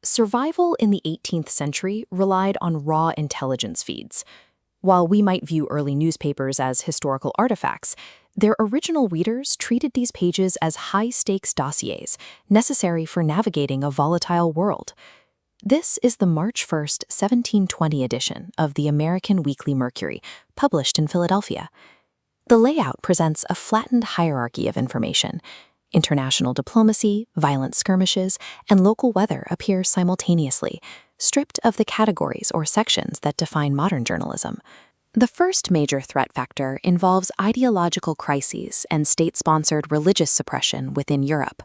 Survival in the 18th century relied on raw intelligence feeds. While we might view early newspapers as historical artifacts, their original readers treated these pages as high-stakes dossiers necessary for navigating a volatile world. This is the March 1st, 1720 edition of the American Weekly Mercury, published in Philadelphia. The layout presents a flattened hierarchy of information. International diplomacy, violent skirmishes, and local weather appear simultaneously, stripped of the categories or sections that define modern journalism. The first major threat factor involves ideological crises and state-sponsored religious suppression within Europe.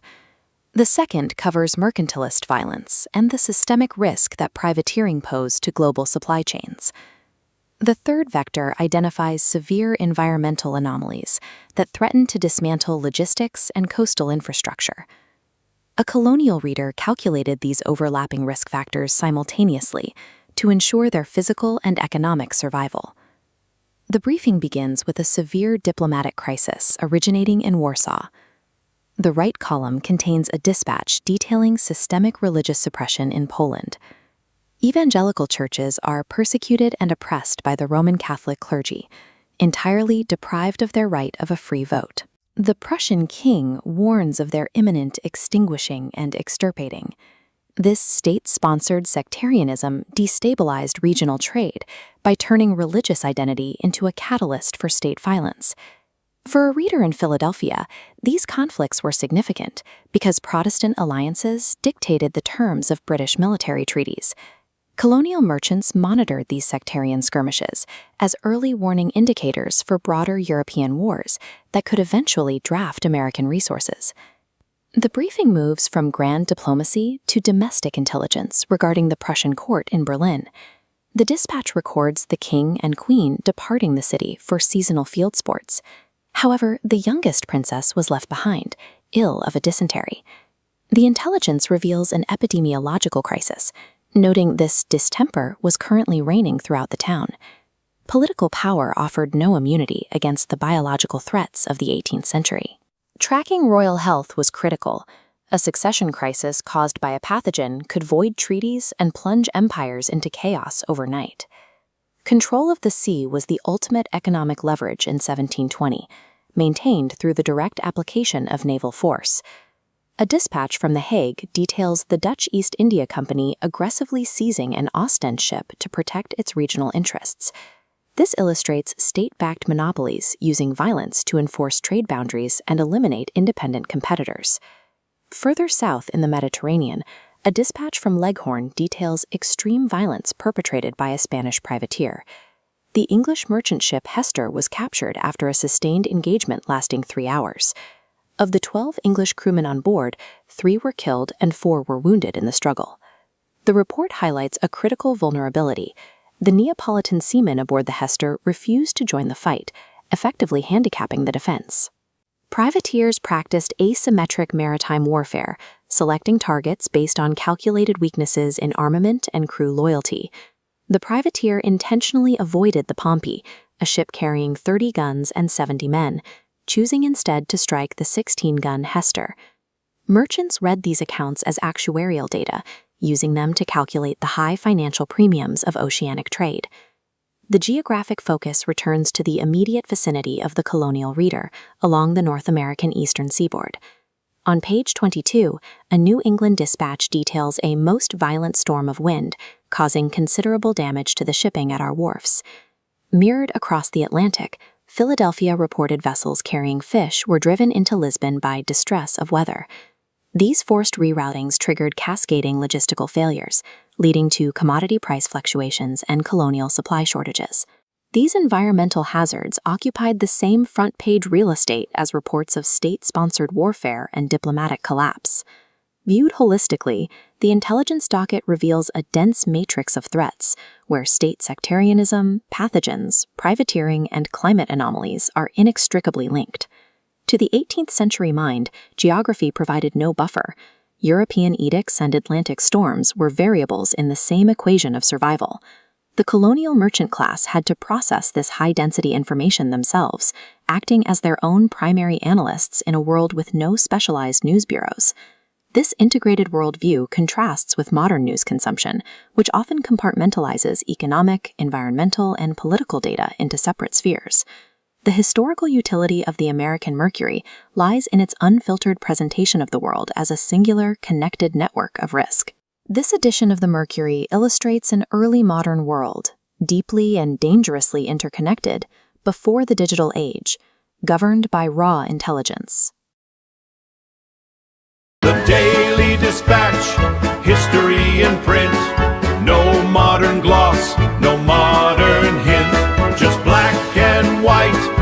The second covers mercantilist violence and the systemic risk that privateering posed to global supply chains. The third vector identifies severe environmental anomalies that threaten to dismantle logistics and coastal infrastructure. A colonial reader calculated these overlapping risk factors simultaneously to ensure their physical and economic survival. The briefing begins with a severe diplomatic crisis originating in Warsaw. The right column contains a dispatch detailing systemic religious suppression in Poland. Evangelical churches are persecuted and oppressed by the Roman Catholic clergy, entirely deprived of their right of a free vote. The Prussian king warns of their imminent extinguishing and extirpating. This state-sponsored sectarianism destabilized regional trade by turning religious identity into a catalyst for state violence. For a reader in Philadelphia, these conflicts were significant because Protestant alliances dictated the terms of British military treaties. Colonial merchants monitored these sectarian skirmishes as early warning indicators for broader European wars that could eventually draft American resources. The briefing moves from grand diplomacy to domestic intelligence regarding the Prussian court in Berlin. The dispatch records the king and queen departing the city for seasonal field sports. However, the youngest princess was left behind, ill of a dysentery. The intelligence reveals an epidemiological crisis, noting this distemper was currently reigning throughout the town. Political power offered no immunity against the biological threats of the 18th century. Tracking royal health was critical. A succession crisis caused by a pathogen could void treaties and plunge empires into chaos overnight. Control of the sea was the ultimate economic leverage in 1720, maintained through the direct application of naval force. A dispatch from The Hague details the Dutch East India Company aggressively seizing an Ostend ship to protect its regional interests. This illustrates state-backed monopolies using violence to enforce trade boundaries and eliminate independent competitors. Further south in the Mediterranean, a dispatch from Leghorn details extreme violence perpetrated by a Spanish privateer. The English merchant ship Hester was captured after a sustained engagement lasting 3 hours. Of the 12 English crewmen on board, 3 were killed and 4 were wounded in the struggle. The report highlights a critical vulnerability. The Neapolitan seamen aboard the Hester refused to join the fight, effectively handicapping the defense. Privateers practiced asymmetric maritime warfare, selecting targets based on calculated weaknesses in armament and crew loyalty. The privateer intentionally avoided the Pompey, a ship carrying 30 guns and 70 men, choosing instead to strike the 16-gun Hester. Merchants read these accounts as actuarial data, using them to calculate the high financial premiums of oceanic trade. The geographic focus returns to the immediate vicinity of the colonial reader along the North American eastern seaboard. On page 22, a New England dispatch details a most violent storm of wind, causing considerable damage to the shipping at our wharfs. Mirrored across the Atlantic, Philadelphia reported vessels carrying fish were driven into Lisbon by distress of weather. These forced reroutings triggered cascading logistical failures, leading to commodity price fluctuations and colonial supply shortages. These environmental hazards occupied the same front-page real estate as reports of state-sponsored warfare and diplomatic collapse. Viewed holistically, the intelligence docket reveals a dense matrix of threats, where state sectarianism, pathogens, privateering, and climate anomalies are inextricably linked. To the 18th century mind, geography provided no buffer. European edicts and Atlantic storms were variables in the same equation of survival. The colonial merchant class had to process this high-density information themselves, acting as their own primary analysts in a world with no specialized news bureaus. This integrated worldview contrasts with modern news consumption, which often compartmentalizes economic, environmental, and political data into separate spheres. The historical utility of the American Mercury lies in its unfiltered presentation of the world as a singular, connected network of risk. This edition of the Mercury illustrates an early modern world, deeply and dangerously interconnected, before the digital age, governed by raw intelligence. The Daily Dispatch, history in print. No modern gloss, no modern hint, just black and white.